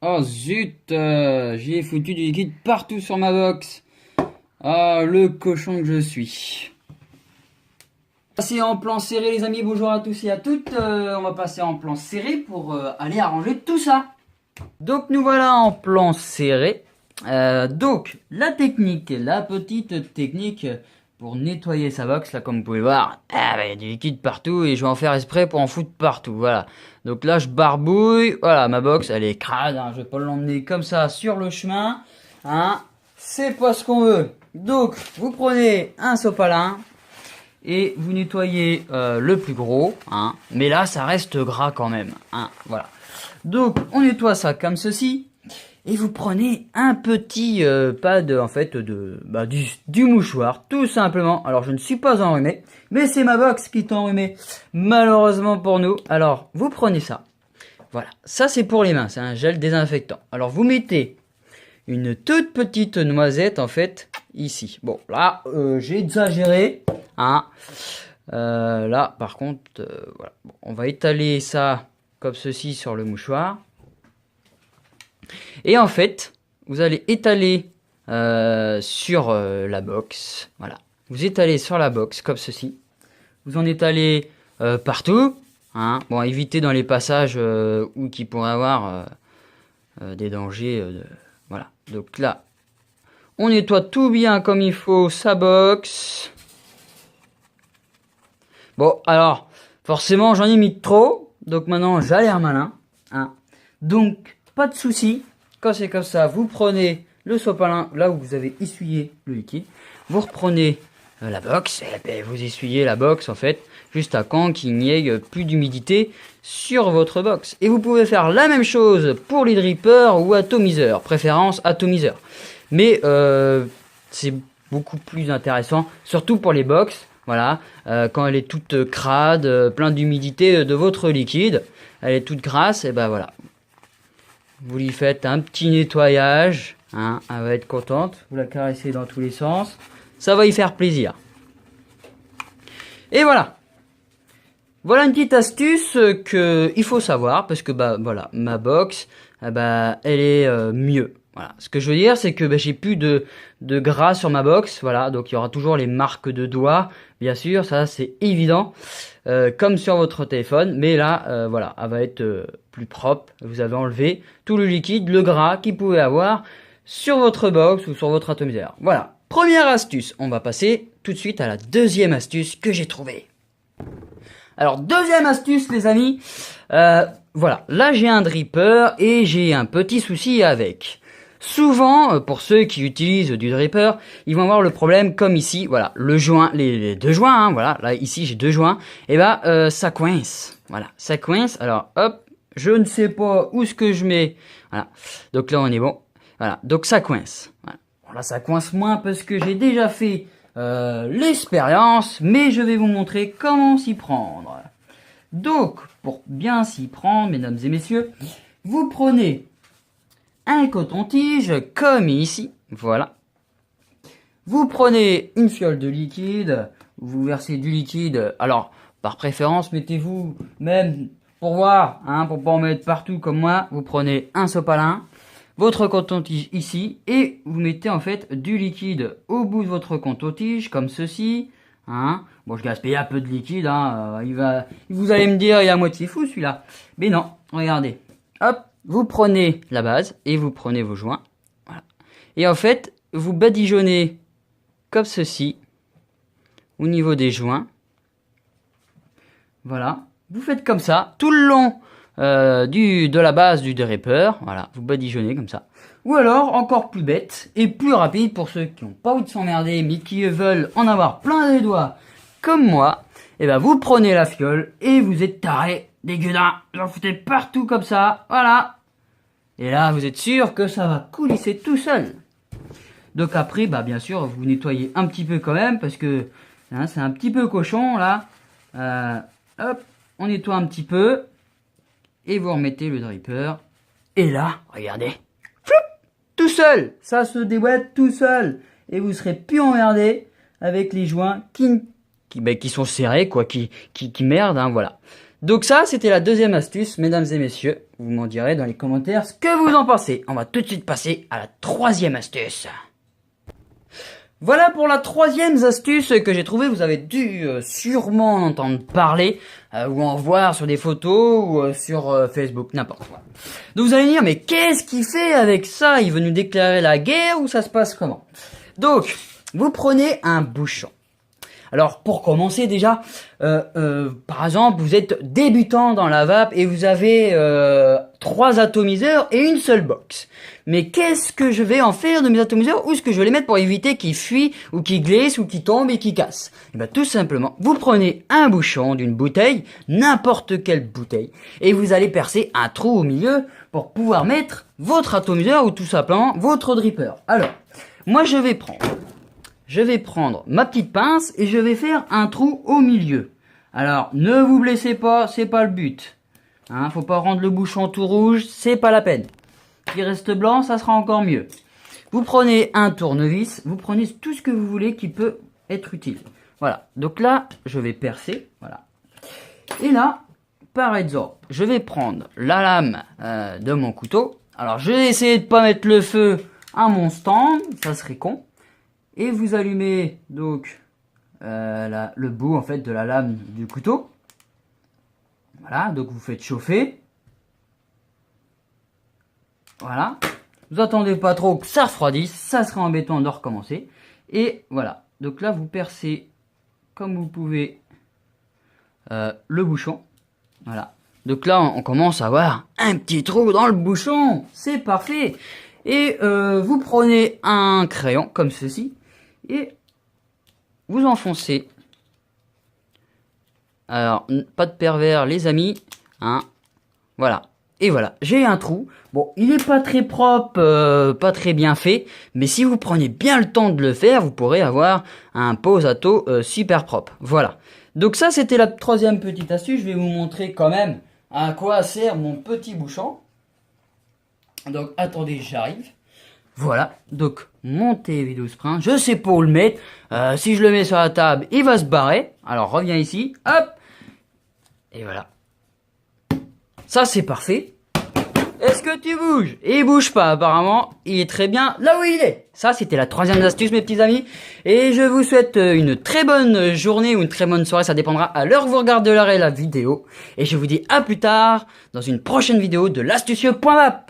Oh zut, j'y ai foutu du liquide partout sur ma box. Ah, le cochon que je suis. Passer en plan serré les amis, bonjour à tous et à toutes. On va passer en plan serré pour aller arranger tout ça. Donc nous voilà en plan serré. Donc la technique, la petite technique pour nettoyer sa box, là comme vous pouvez voir, il y a du liquide partout et je vais en faire exprès pour en foutre partout, voilà. Donc là je barbouille, voilà, ma box elle est crade, hein, je vais pas l'emmener comme ça sur le chemin, hein, c'est pas ce qu'on veut. Donc vous prenez un sopalin et vous nettoyez le plus gros, hein, mais là ça reste gras quand même, hein, voilà. Donc on nettoie ça comme ceci. Et vous prenez un petit pad en fait du mouchoir, tout simplement. Alors je ne suis pas enrhumé, mais c'est ma box qui est enrhumée, malheureusement pour nous. Alors vous prenez ça, voilà, ça c'est pour les mains, c'est un gel désinfectant. Alors vous mettez une toute petite noisette en fait ici. Bon là j'ai exagéré, hein. Là par contre, voilà, bon, on va étaler ça comme ceci sur le mouchoir. Et en fait, vous allez étaler sur la box. Voilà. Vous étalez sur la box comme ceci. Vous en étalez partout. Hein. Bon, évitez dans les passages où qui pourraient avoir des dangers. Voilà. Donc là, on nettoie tout bien comme il faut sa box. Bon, alors, forcément, j'en ai mis trop. Donc maintenant, j'ai l'air malin. Hein. Donc, pas de souci, quand c'est comme ça, vous prenez le sopalin là où vous avez essuyé le liquide, vous reprenez la box et ben, vous essuyez la box en fait juste à quand qu'il n'y ait plus d'humidité sur votre box. Et vous pouvez faire la même chose pour les drippers ou atomiseurs, préférence atomiseur. Mais c'est beaucoup plus intéressant, surtout pour les box, voilà, quand elle est toute crade, plein d'humidité de votre liquide, elle est toute grasse, et ben voilà. Vous lui faites un petit nettoyage, hein, elle va être contente. Vous la caressez dans tous les sens, ça va y faire plaisir. Et voilà. Voilà une petite astuce que il faut savoir parce que bah voilà, ma box, elle est mieux. Voilà. Ce que je veux dire, c'est que j'ai plus de gras sur ma box, voilà. Donc il y aura toujours les marques de doigts, bien sûr, ça c'est évident. Comme sur votre téléphone, mais là, voilà, elle va être plus propre. Vous avez enlevé tout le liquide, le gras qu'il pouvait avoir sur votre box ou sur votre atomiseur. Voilà, première astuce. On va passer tout de suite à la deuxième astuce que j'ai trouvée. Alors, deuxième astuce, les amis. Voilà, là j'ai un dripper et j'ai un petit souci avec. Souvent, pour ceux qui utilisent du dripper, ils vont avoir le problème comme ici, voilà, le joint, les deux joints, hein, voilà, là ici j'ai deux joints, et ça coince, voilà, ça coince. Alors hop, je ne sais pas où ce que je mets, voilà, donc là on est bon, voilà, donc ça coince. Voilà. Bon, là ça coince moins parce que j'ai déjà fait l'expérience, mais je vais vous montrer comment s'y prendre. Donc, pour bien s'y prendre, mesdames et messieurs, vous prenez un coton-tige comme ici, voilà. Vous prenez une fiole de liquide, vous versez du liquide, alors par préférence mettez-vous même pour voir, hein, pour pas en mettre partout comme moi, vous prenez un sopalin, votre coton-tige ici et vous mettez en fait du liquide au bout de votre coton-tige comme ceci, hein. Bon, je gaspille un peu de liquide, hein, vous allez me dire il est à moitié fou celui-là, mais non, regardez, hop. Vous prenez la base et vous prenez vos joints. Voilà. Et en fait, vous badigeonnez comme ceci au niveau des joints. Voilà. Vous faites comme ça tout le long de la base du dripper. Voilà. Vous badigeonnez comme ça. Ou alors, encore plus bête et plus rapide pour ceux qui n'ont pas envie de s'emmerder mais qui veulent en avoir plein les doigts comme moi. Et ben, vous prenez la fiole et vous êtes taré dégueulasse, vous en foutez partout comme ça, voilà. Et là, vous êtes sûr que ça va coulisser tout seul. Donc après, bah bien sûr, vous nettoyez un petit peu quand même, parce que hein, c'est un petit peu cochon, là. Hop, on nettoie un petit peu, et vous remettez le dripper. Et là, regardez, floup, tout seul, ça se déboîte tout seul. Et vous serez plus emmerdé avec les joints qui sont serrés, quoi, qui merdent, hein, voilà. Donc ça, c'était la deuxième astuce, mesdames et messieurs. Vous m'en direz dans les commentaires ce que vous en pensez. On va tout de suite passer à la troisième astuce. Voilà pour la troisième astuce que j'ai trouvée. Vous avez dû sûrement en entendre parler ou en voir sur des photos ou sur Facebook, n'importe quoi. Donc vous allez me dire, mais qu'est-ce qu'il fait avec ça? Il veut nous déclarer la guerre ou ça se passe comment? Donc, vous prenez un bouchon. Alors, pour commencer déjà, par exemple, vous êtes débutant dans la vape et vous avez 3 atomiseurs et une seule box. Mais qu'est-ce que je vais en faire de mes atomiseurs? Où est-ce que je vais les mettre pour éviter qu'ils fuient ou qu'ils glissent ou qu'ils tombent et qu'ils cassent? Et bien, tout simplement, vous prenez un bouchon d'une bouteille, n'importe quelle bouteille, et vous allez percer un trou au milieu pour pouvoir mettre votre atomiseur ou tout simplement votre dripper. Alors, moi, je vais prendre ma petite pince et je vais faire un trou au milieu. Alors, ne vous blessez pas, c'est pas le but. Hein, faut pas rendre le bouchon tout rouge, c'est pas la peine. Qui reste blanc, ça sera encore mieux. Vous prenez un tournevis, vous prenez tout ce que vous voulez qui peut être utile. Voilà, donc là, je vais percer, voilà. Et là, par exemple, je vais prendre la lame de mon couteau. Alors, je vais essayer de pas mettre le feu à mon stand, ça serait con. Et vous allumez donc le bout en fait de la lame du couteau. Voilà, donc vous faites chauffer. Voilà. Vous attendez pas trop que ça refroidisse, ça serait embêtant de recommencer. Et voilà, donc là vous percez comme vous pouvez le bouchon. Voilà. Donc là on commence à avoir un petit trou dans le bouchon, c'est parfait. Et vous prenez un crayon comme ceci. Et vous enfoncez. Alors, pas de pervers les amis. Hein. Voilà. Et voilà, j'ai un trou. Bon, il est pas très propre, pas très bien fait. Mais si vous prenez bien le temps de le faire, vous pourrez avoir un pose-à-taux super propre. Voilà. Donc ça, c'était la troisième petite astuce. Je vais vous montrer quand même à quoi sert mon petit bouchon. Donc, attendez, j'arrive. Voilà, donc mon TV12 Sprint, je sais pas où le mettre. Si je le mets sur la table, il va se barrer. Alors reviens ici, hop. Et voilà. Ça c'est parfait. Est-ce que tu bouges? Il bouge pas apparemment. Il est très bien là où il est. Ça c'était la troisième astuce mes petits amis. Et je vous souhaite une très bonne journée ou une très bonne soirée. Ça dépendra à l'heure que vous regarderez la vidéo. Et je vous dis à plus tard dans une prochaine vidéo de l'astucieux.map.